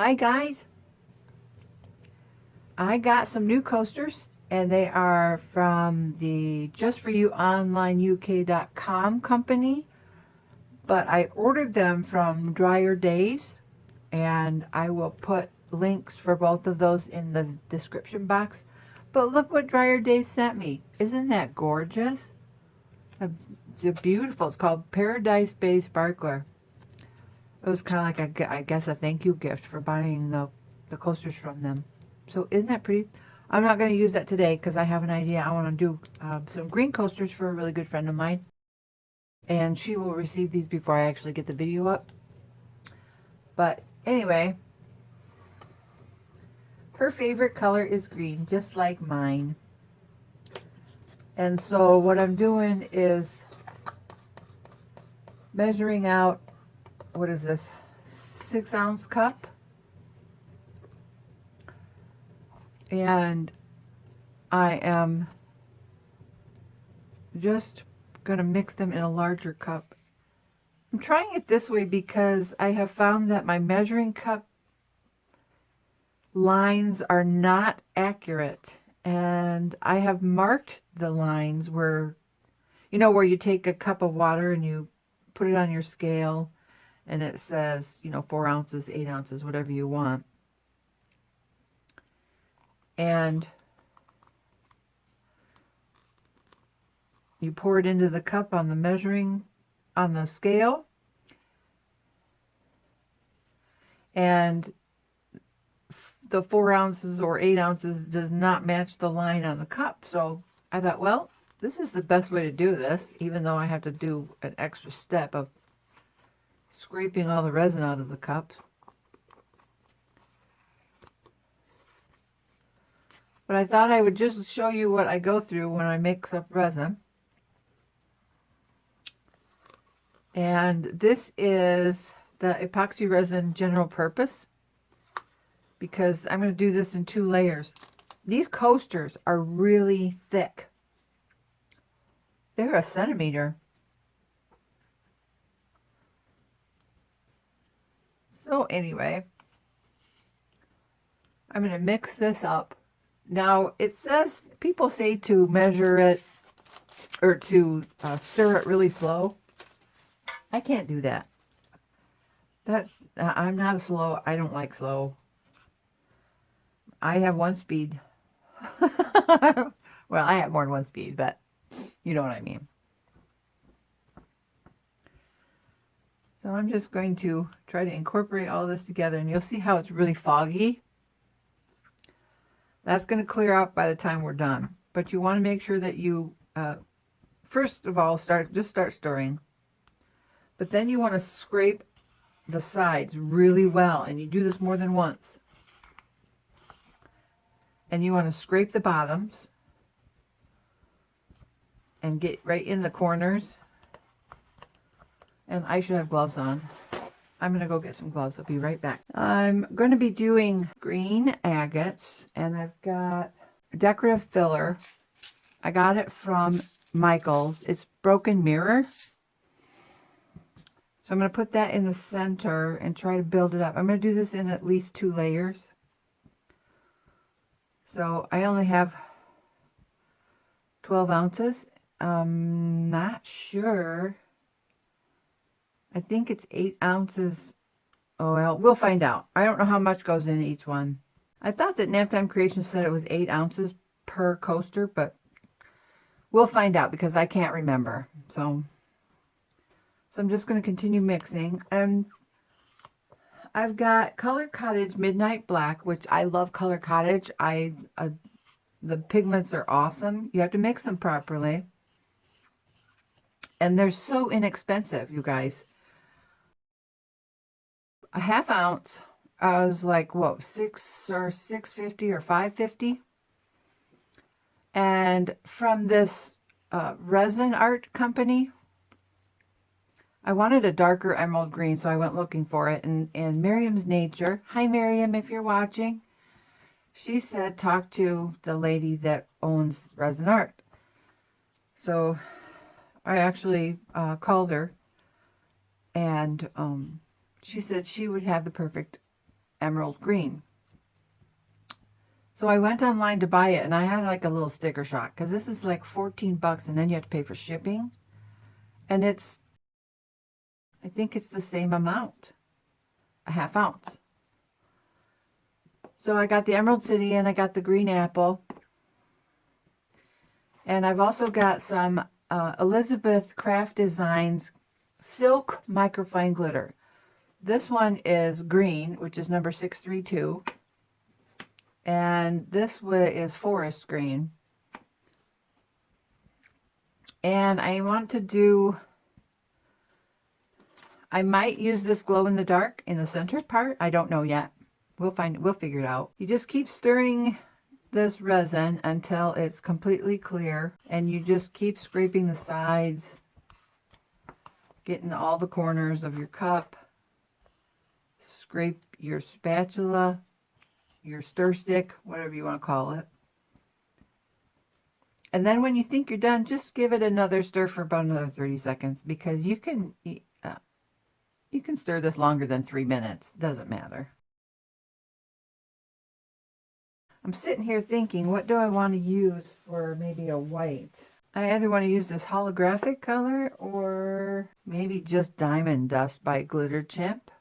Hi guys, I got some new coasters and they are from the justforyouonlineuk.com company, but I ordered them from Drier Days, and I will put links for both of those in the description box. But look what Drier Days sent me. Isn't that gorgeous? It's beautiful. It's called Paradise Bay Sparkler. It was kind of like, I guess, a thank you gift for buying the coasters from them. So isn't that pretty? I'm not going to use that today because I have an idea. I want to do some green coasters for a really good friend of mine. And she will receive these before I actually get the video up. But anyway, her favorite color is green, just like mine. And so what I'm doing is measuring out, what is this, 6-ounce cup. And I am just going to mix them in a larger cup. I'm trying it this way because I have found that my measuring cup lines are not accurate. And I have marked the lines where, you know, where you take a cup of water and you put it on your scale and it says, you know, 4 ounces, 8 ounces, whatever you want. And you pour it into the cup on the measuring, on the scale. And the 4 ounces or 8 ounces does not match the line on the cup. So I thought, well, this is the best way to do this, even though I have to do an extra step of scraping all the resin out of the cups. But I thought I would just show you what I go through when I mix up resin. And this is the epoxy resin general purpose, because I'm going to do this in 2 layers. These coasters are really thick. They're a centimeter. So anyway, I'm going to mix this up. Now, it says, people say to measure it or to stir it really slow. I can't do that. I'm not a slow, I don't like slow. I have 1 speed. Well, I have more than 1 speed, but you know what I mean. So I'm just going to try to incorporate all this together, and you'll see how it's really foggy. That's going to clear out by the time we're done. But you want to make sure that you, first of all, start stirring. But then you want to scrape the sides really well. And you do this more than once. And you want to scrape the bottoms. And get right in the corners. And I should have gloves on. I'm going to go get some gloves. I'll be right back. I'm going to be doing green agates, and I've got decorative filler. I got it from Michael's. It's Broken Mirror. So I'm going to put that in the center and try to build it up. I'm going to do this in at least 2 layers. So I only have 12 ounces. I'm not sure. I think it's 8 ounces. Oh, well, we'll find out. I don't know how much goes in each one. I thought that Naptime Creations said it was 8 ounces per coaster, but we'll find out because I can't remember. So I'm just going to continue mixing. I've got Colour Cottage Midnight Black, which I love Colour Cottage. The pigments are awesome. You have to mix them properly. And they're so inexpensive, you guys. A ½ ounce, I was like, what, $6.50 or $5.50? And from this Resin art company, I wanted a darker emerald green, so I went looking for it. And Miriam's Nature, hi Miriam, if you're watching, she said talk to the lady that owns Resin Art. So I actually called her, and she said she would have the perfect emerald green. So I went online to buy it, and I had like a little sticker shock because this is like 14 bucks, and then you have to pay for shipping. And it's, I think it's the same amount, a half ounce. So I got the Emerald City and I got the green apple. And I've also got some Elizabeth Craft Designs Silk Microfine Glitter. This one is green, which is number 632. And this one is forest green. And I want to do, I might use this glow in the dark in the center part. I don't know yet. We'll figure it out. You just keep stirring this resin until it's completely clear, and you just keep scraping the sides, getting all the corners of your cup. Scrape your spatula, your stir stick, whatever you want to call it. And then when you think you're done, just give it another stir for about another 30 seconds, because you can stir this longer than 3 minutes. Doesn't matter. I'm sitting here thinking, what do I want to use for maybe a white? I either want to use this holographic color or maybe just Diamond Dust by Glitter Chimp.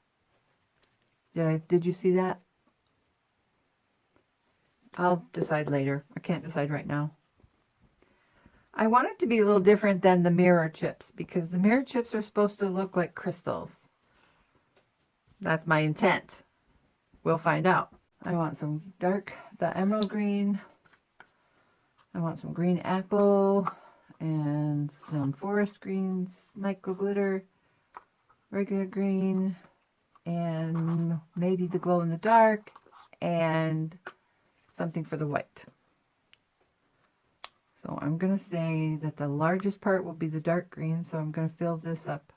Did you see that? I'll decide later. I can't decide right now. I want it to be a little different than the mirror chips, because the mirror chips are supposed to look like crystals. That's my intent. We'll find out. I want some the emerald green. I want some green apple and some forest greens, micro glitter, regular green, and maybe the glow in the dark, and something for the white. So I'm going to say that the largest part will be the dark green, so I'm going to fill this up.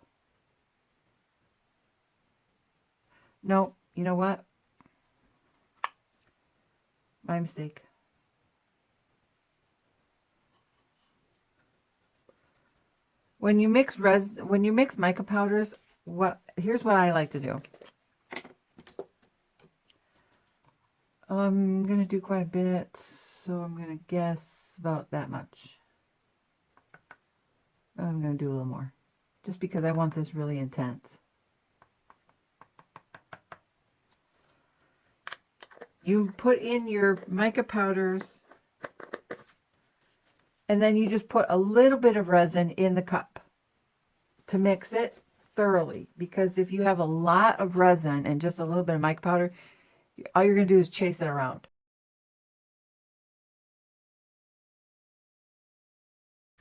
No, you know what? My mistake. When you mix mica powders, here's what I like to do. I'm gonna do quite a bit, so I'm gonna guess about that much. I'm gonna do a little more, just because I want this really intense. You put in your mica powders, and then you just put a little bit of resin in the cup to mix it thoroughly. Because if you have a lot of resin and just a little bit of mica powder, all you're going to do is chase it around.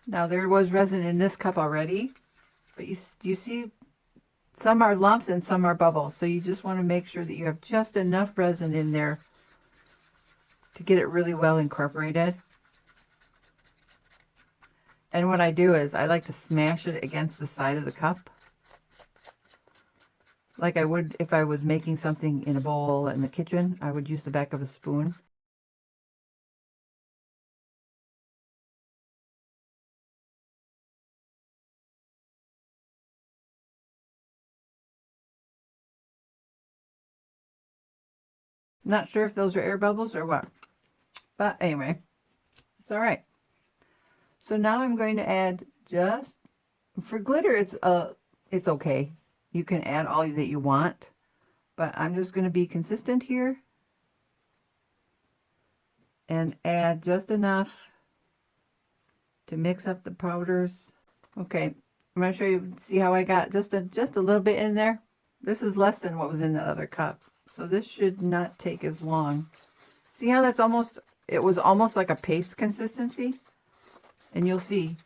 Now there was resin in this cup already, but you see some are lumps and some are bubbles. So you just want to make sure that you have just enough resin in there to get it really well incorporated. And what I do is I like to smash it against the side of the cup, like I would if I was making something in a bowl in the kitchen. I would use the back of a spoon. Not sure if those are air bubbles or what, but anyway, it's all right. So now I'm going to add just, for glitter, it's okay. You can add all that you want, but I'm just going to be consistent here and add just enough to mix up the powders. Okay, I'm going to show you, see how I got just a little bit in there. This is less than what was in the other cup, so this should not take as long. See how that's it was almost like a paste consistency? And you'll see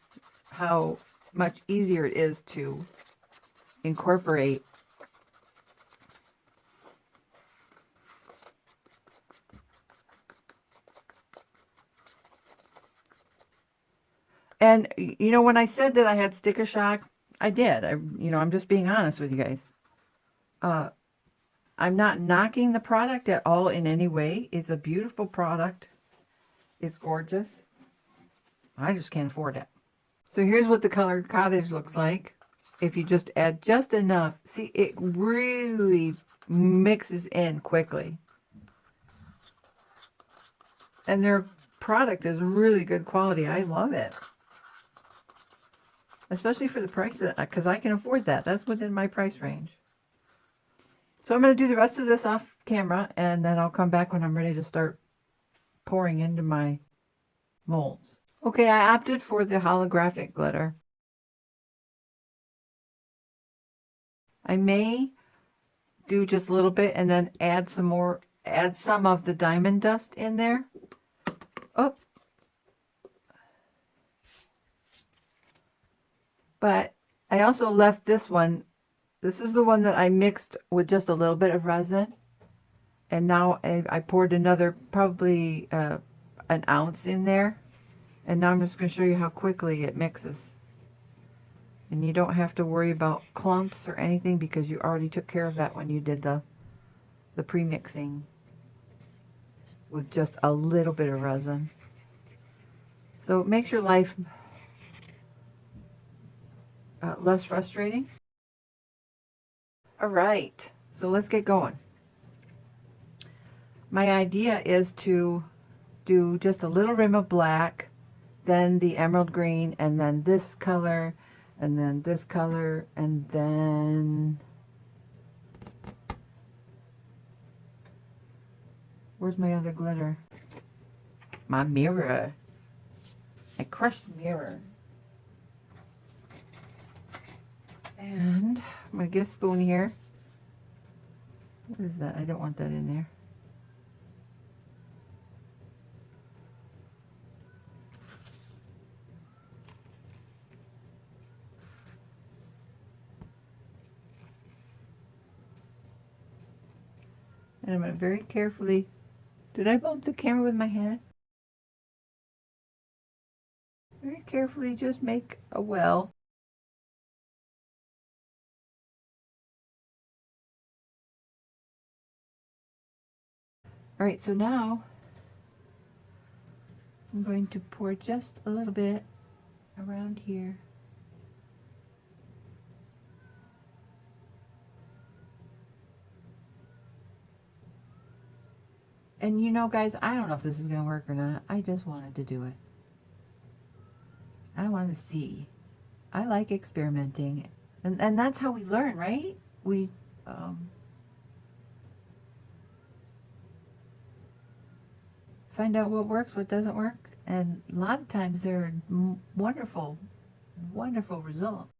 how much easier it is to incorporate. And you know, when I said that I had sticker shock, I did. I'm just being honest with you guys. I'm not knocking the product at all in any way. It's a beautiful product. It's gorgeous. I just can't afford it. So here's what the Colour Cottage looks like. If you just add just enough. See, it really mixes in quickly. And their product is really good quality. I love it. Especially for the price, because I can afford that. That's within my price range. So I'm going to do the rest of this off camera, and then I'll come back when I'm ready to start pouring into my molds. Okay, I opted for the holographic glitter. I may do just a little bit and then add some of the diamond dust in there. Oh. But I also left this one. This is the one that I mixed with just a little bit of resin. And now I poured another, probably an ounce in there. And now I'm just going to show you how quickly it mixes. And you don't have to worry about clumps or anything because you already took care of that when you did the pre-mixing with just a little bit of resin. So it makes your life less frustrating. All right, so let's get going. My idea is to do just a little rim of black, then the emerald green, and then this color, and then this color, and then where's my other glitter? My mirror. I crushed mirror. And I'm going to get a spoon here. What is that? I don't want that in there. And I'm going to very carefully... Did I bump the camera with my head? Very carefully just make a well. Alright, so now I'm going to pour just a little bit around here. And you know, guys, I don't know if this is going to work or not. I just wanted to do it. I want to see. I like experimenting. And that's how we learn, right? We find out what works, what doesn't work. And a lot of times there are wonderful, wonderful results.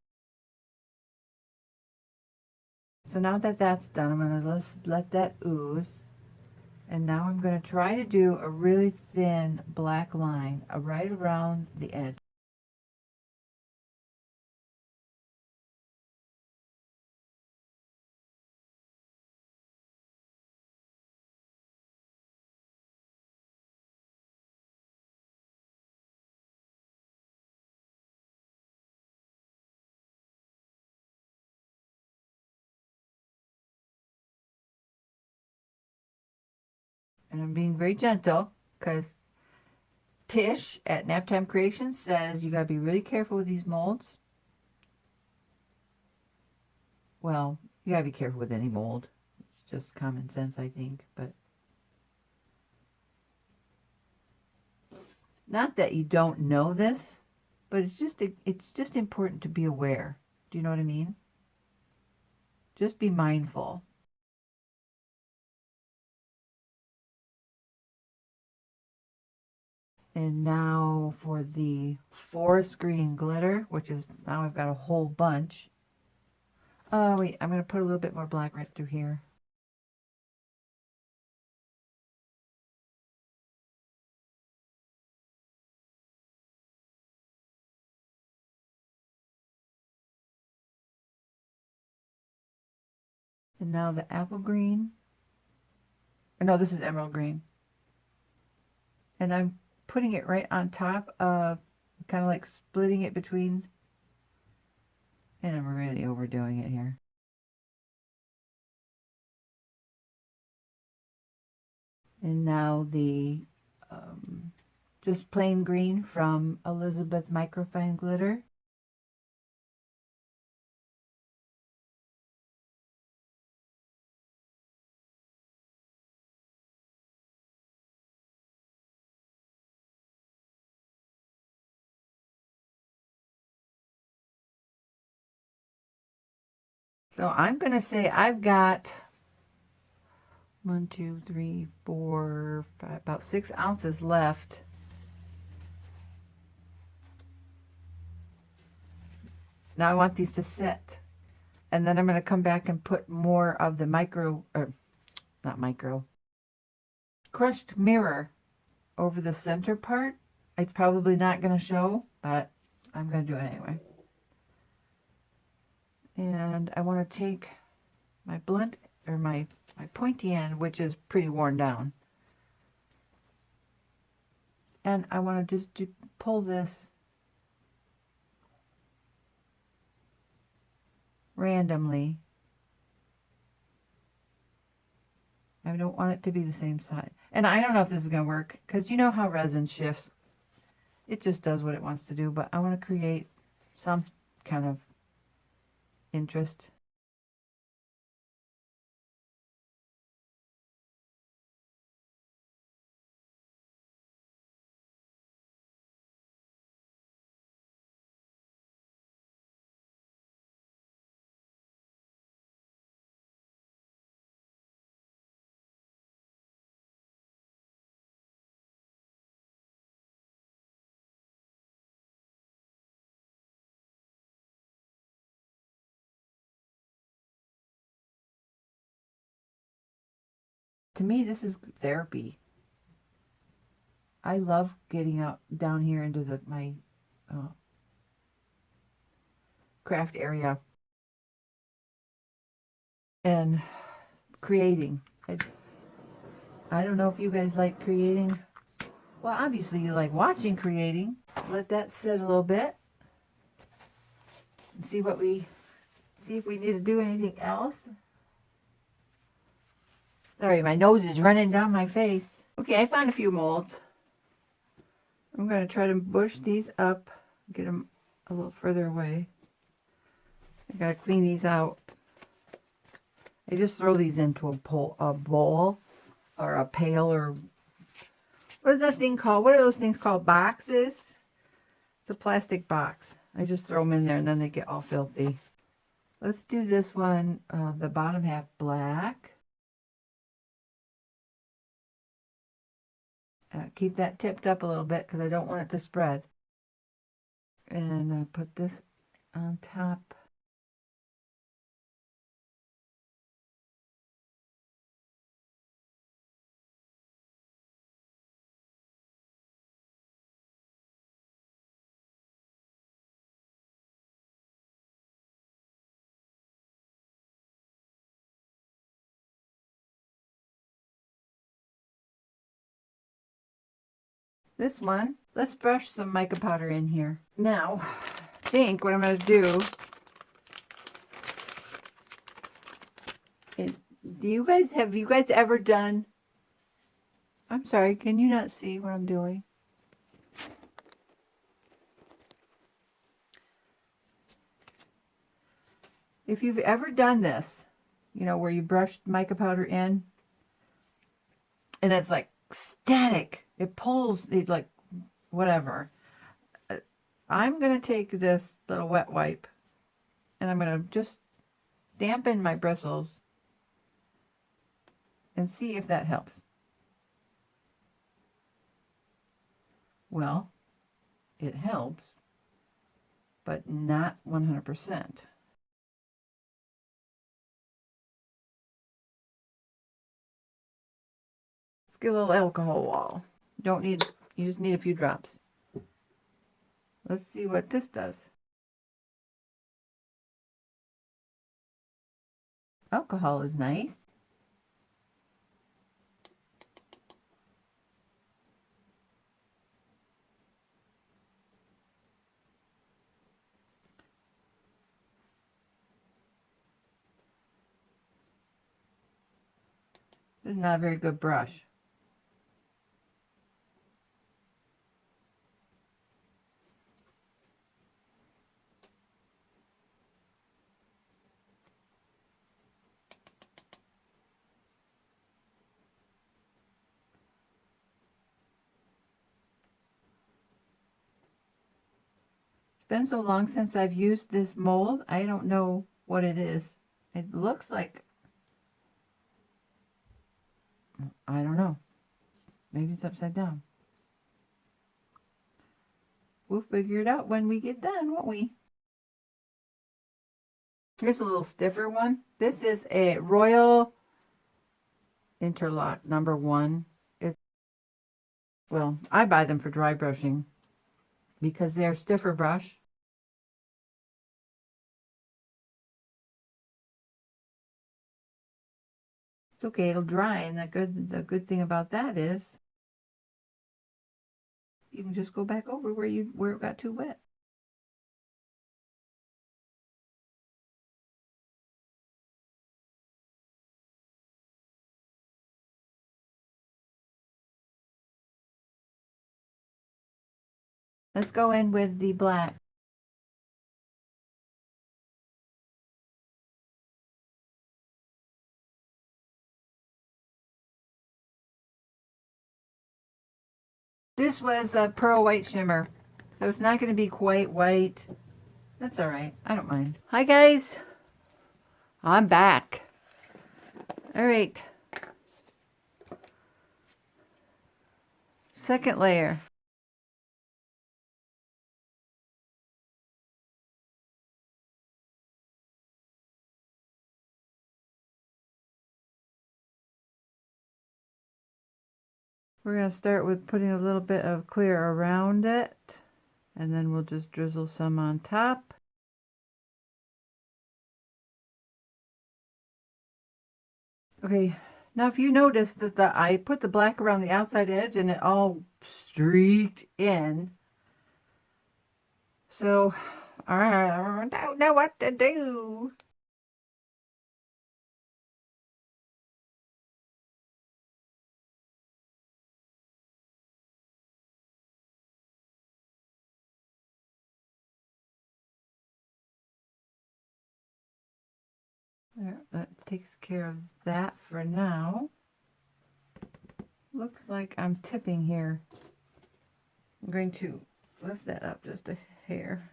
So now that that's done, I'm going to let that ooze. And now I'm going to try to do a really thin black line right around the edge. And I'm being very gentle because Tish at Naptime Creations says you got to be really careful with these molds. Well, you got to be careful with any mold. It's just common sense, I think. But not that you don't know this, but it's just important to be aware. Do you know what I mean? Just be mindful. And now for the forest green glitter, which is, now I've got a whole bunch. Oh, wait, I'm going to put a little bit more black right through here. And now the apple green. No, this is emerald green. And I'm putting it right on top of, kind of like splitting it between, and I'm really overdoing it here. And now the just plain green from Elizabeth Microfine Glitter. So I'm going to say I've got 1, 2, 3, 4, 5, about 6 ounces left. Now I want these to set. And then I'm going to come back and put more of the crushed mirror over the center part. It's probably not going to show, but I'm going to do it anyway. And I want to take my blunt, or my pointy end, which is pretty worn down. And I want to just pull this randomly. I don't want it to be the same side. And I don't know if this is going to work, because you know how resin shifts. It just does what it wants to do, but I want to create some kind of interest. To me, this is therapy. I love getting out down here into my craft area and creating. I don't know if you guys like creating. Well, obviously you like watching creating. Let that sit a little bit and see if we need to do anything else. Sorry, my nose is running down my face. Okay, I found a few molds. I'm going to try to bush these up, get them a little further away. I got to clean these out. I just throw these into a bowl or a pail, or what is that thing called? What are those things called? Boxes? It's a plastic box. I just throw them in there and then they get all filthy. Let's do this one, the bottom half black. Keep that tipped up a little bit because I don't want it to spread. And I put this on top. This one, let's brush some mica powder in here. Now, I think what I'm going to do is, have you guys ever done, I'm sorry, can you not see what I'm doing? If you've ever done this, you know, where you brush mica powder in, and it's like static. It pulls, it like, whatever. I'm going to take this little wet wipe, and I'm going to just dampen my bristles and see if that helps. Well, it helps, but not 100%. Let's get a little alcohol wall. You just need a few drops. Let's see what this does. Alcohol is nice. This is not a very good brush. It's been so long since I've used this mold, I don't know what it is. It looks like, I don't know. Maybe it's upside down. We'll figure it out when we get done, won't we? Here's a little stiffer one. This is a Royal Interlock #1. Well, I buy them for dry brushing because they're stiffer brush. It's okay, it'll dry, and the good thing about that is you can just go back over where it got too wet. Let's go in with the black. This was a pearl white shimmer, so it's not going to be quite white. That's all right. I don't mind. Hi, guys. I'm back. All right. Second layer. We're going to start with putting a little bit of clear around it, and then we'll just drizzle some on top. Okay, now if you notice that I put the black around the outside edge and it all streaked in, so I don't know what to do. There, that takes care of that for now. Looks like I'm tipping here. I'm going to lift that up just a hair.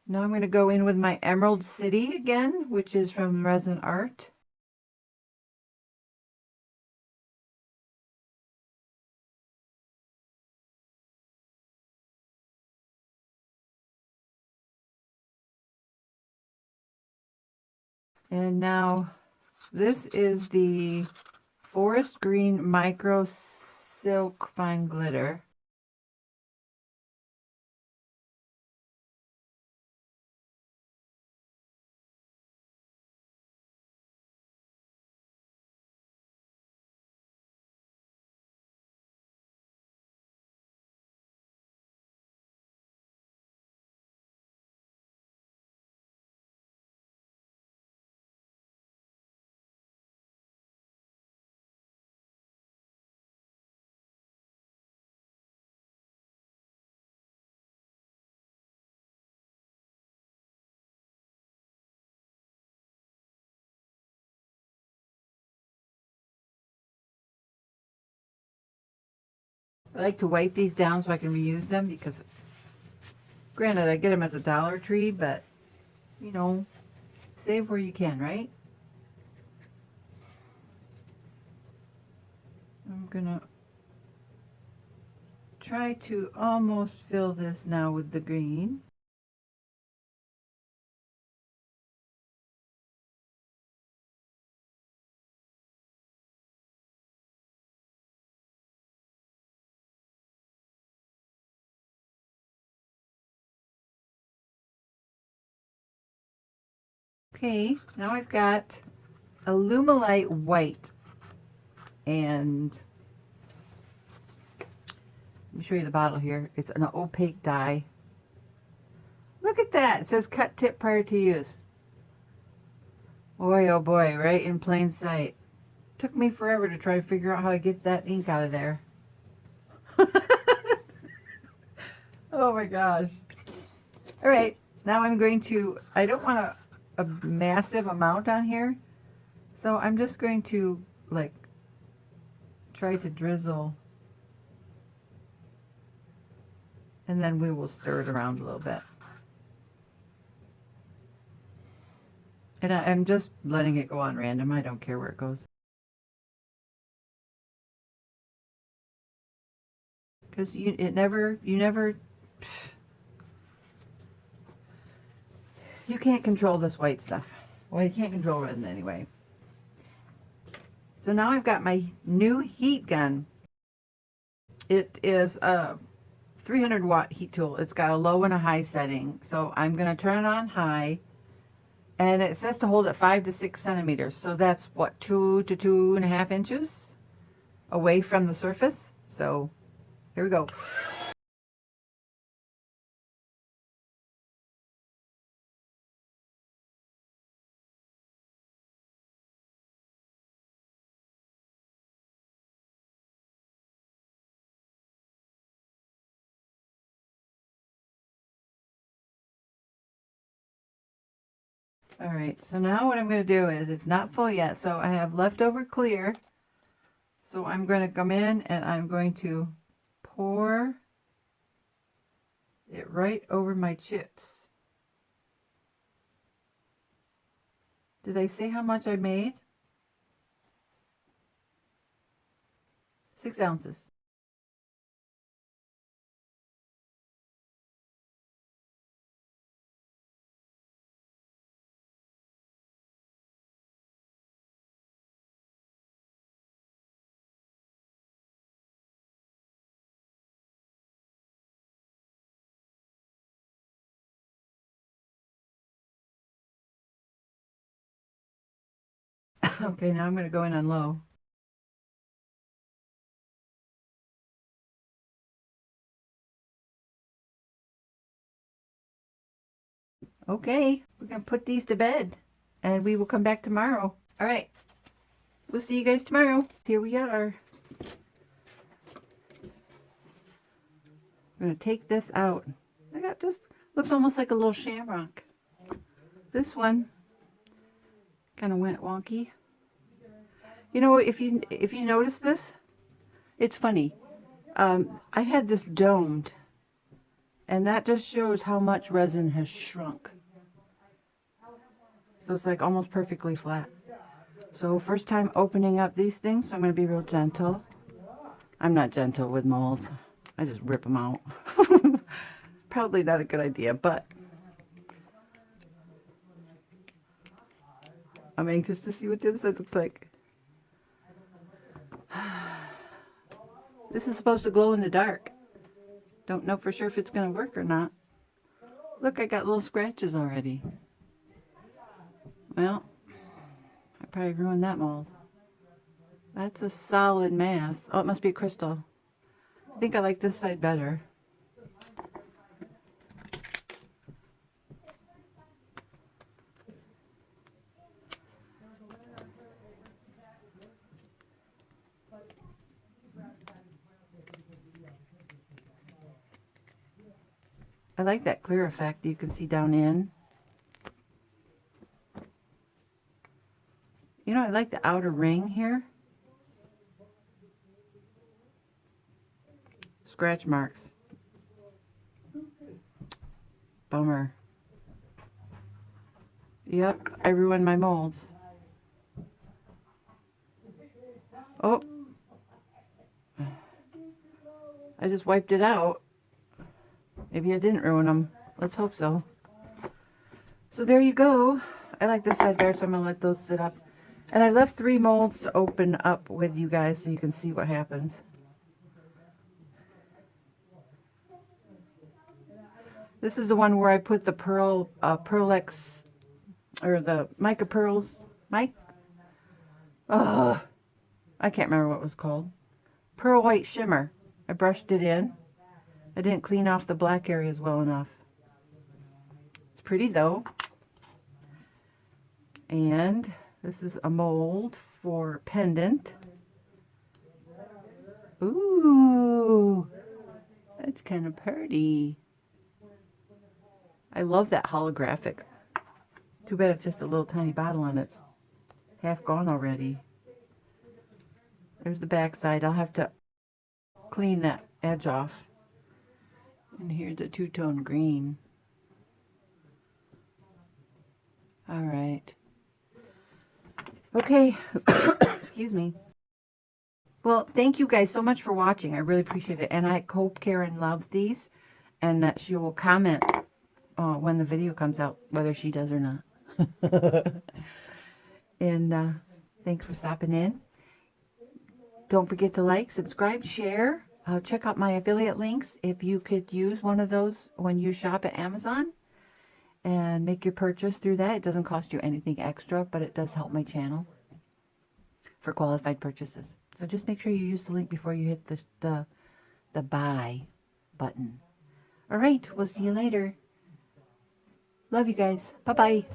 Now I'm going to go in with my Emerald City again, which is from Resin Art. And now this is the Forest Green Micro Silk Fine Glitter. I like to wipe these down so I can reuse them because, granted, I get them at the Dollar Tree, but, you know, save where you can, right? I'm gonna try to almost fill this now with the green. Okay, now I've got Illumilite White, and let me show you the bottle here. It's an opaque dye. Look at that. It says cut tip prior to use. Boy, oh boy, right in plain sight. Took me forever to try to figure out how to get that ink out of there. Oh my gosh. All right, now I'm going to, I don't want a massive amount on here, so I'm just going to like try to drizzle, and then we will stir it around a little bit. And I'm just letting it go on random. I don't care where it goes. Because you can't control this white stuff. Well, you can't control resin anyway. So now I've got my new heat gun. It is a 300 watt heat tool. It's got a low and a high setting. So I'm going to turn it on high. And it says to hold it 5 to 6 centimeters. So that's what, 2 to 2.5 inches away from the surface. So here we go. All right, so now what I'm going to do is, it's not full yet, so I have leftover clear. So I'm going to come in and I'm going to pour it right over my chips. Did I say how much I made? 6 ounces. Okay, now I'm going to go in on low. Okay, we're going to put these to bed and we will come back tomorrow. All right, we'll see you guys tomorrow. Here we are. I'm going to take this out. I got this, looks almost like a little shamrock. This one kind of went wonky. You know, if you notice this, it's funny. I had this domed, and that just shows how much resin has shrunk. So it's like almost perfectly flat. So first time opening up these things, so I'm going to be real gentle. I'm not gentle with molds. I just rip them out. Probably not a good idea, but I'm anxious to see what the other side looks like. This is supposed to glow in the dark. Don't know for sure if it's going to work or not. Look, I got little scratches already. Well, I probably ruined that mold. That's a solid mass. Oh, it must be crystal. I think I like this side better. I like that clear effect you can see down in. You know, I like the outer ring here. Scratch marks. Bummer. Yep, I ruined my molds. Oh. I just wiped it out. Maybe I didn't ruin them. Let's hope so. So there you go. I like this side better, so I'm going to let those sit up. And I left 3 molds to open up with you guys so you can see what happens. This is the one where I put the Pearlex, or the mica pearls. Oh, I can't remember what it was called. Pearl White Shimmer. I brushed it in. I didn't clean off the black areas well enough. It's pretty though. And this is a mold for pendant. Ooh, that's kind of pretty. I love that holographic. Too bad it's just a little tiny bottle and it's half gone already. There's the back side. I'll have to clean that edge off. And here's the two-tone green. All right. Okay, excuse me. Well, thank you guys so much for watching. I really appreciate it. And I hope Karen loves these and that she will comment when the video comes out, whether she does or not. And thanks for stopping in. Don't forget to like, subscribe, share. Check out my affiliate links if you could use one of those when you shop at Amazon and make your purchase through that. It doesn't cost you anything extra, but it does help my channel for qualified purchases. So just make sure you use the link before you hit the buy button. All right, we'll see you later. Love you guys. Bye-bye.